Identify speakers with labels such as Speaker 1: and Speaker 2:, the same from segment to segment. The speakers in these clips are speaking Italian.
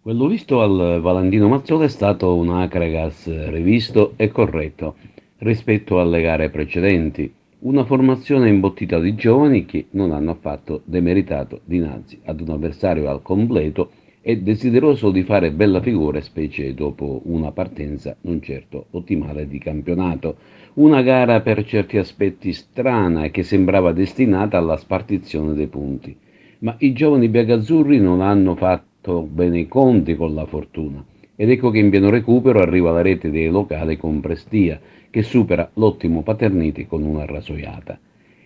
Speaker 1: Quello visto al Valentino Mazzola è stato un Akragas rivisto e corretto rispetto alle gare precedenti, una formazione imbottita di giovani che non hanno affatto demeritato dinanzi ad un avversario al completo e desideroso di fare bella figura, specie dopo una partenza non certo ottimale di campionato. Una gara per certi aspetti strana e che sembrava destinata alla spartizione dei punti. Ma i giovani biancazzurri non hanno fatto bene i conti con la fortuna ed ecco che in pieno recupero arriva la rete dei locali con Prestia, che supera l'ottimo Paterniti con una rasoiata.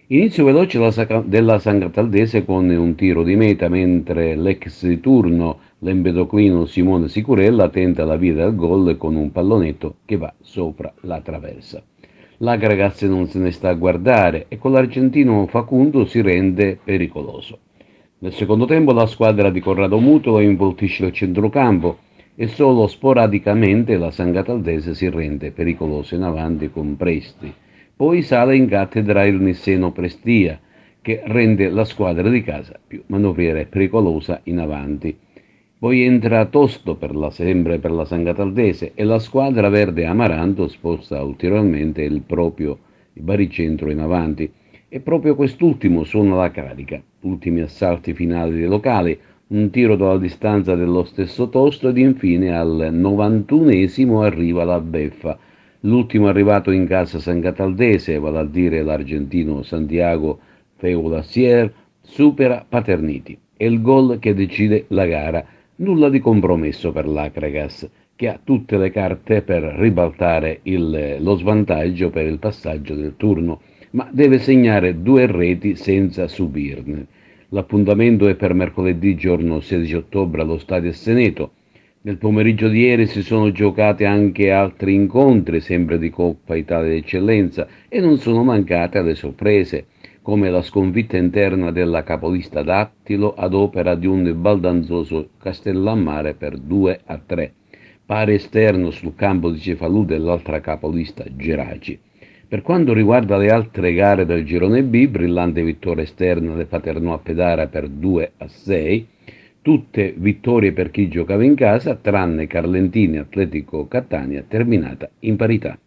Speaker 1: Inizio veloce della San Cataldese con un tiro di meta, mentre l'ex di turno, l'empedoclino Simone Sicurella, tenta la via del gol con un pallonetto che va sopra la traversa. La ragazza non se ne sta a guardare e con l'argentino Facundo si rende pericoloso. Nel secondo tempo la squadra di Corrado Muto involtisce il centrocampo e solo sporadicamente la San Cataldese si rende pericolosa in avanti con Presti. Poi sale in cattedra il Nisseno Prestia, che rende la squadra di casa più manovriera e pericolosa in avanti. Poi entra Tosto sempre per la San Cataldese e la squadra verde Amaranto sposta ulteriormente il proprio baricentro in avanti. E proprio quest'ultimo suona la carica. Ultimi assalti finali dei locali, un tiro dalla distanza dello stesso Tosto ed infine al 91esimo arriva la beffa. L'ultimo arrivato in casa San Cataldese, vale a dire l'argentino Santiago Feulassier, supera Paterniti. È il gol che decide la gara. Nulla di compromesso per l'Acragas, che ha tutte le carte per ribaltare lo svantaggio per il passaggio del turno, ma deve segnare due reti senza subirne. L'appuntamento è per mercoledì giorno 16 ottobre allo Stadio Seneto. Nel pomeriggio di ieri si sono giocati anche altri incontri, sempre di Coppa Italia d'Eccellenza, e non sono mancate le sorprese, come la sconfitta interna della capolista Dattilo ad opera di un baldanzoso Castellammare per 2-3, pari esterno sul campo di Cefalù dell'altra capolista Geraci. Per quanto riguarda le altre gare del girone B, brillante vittoria esterna del Paternò a Pedara per 2-6, tutte vittorie per chi giocava in casa, tranne Carlentini Atletico Catania, terminata in parità.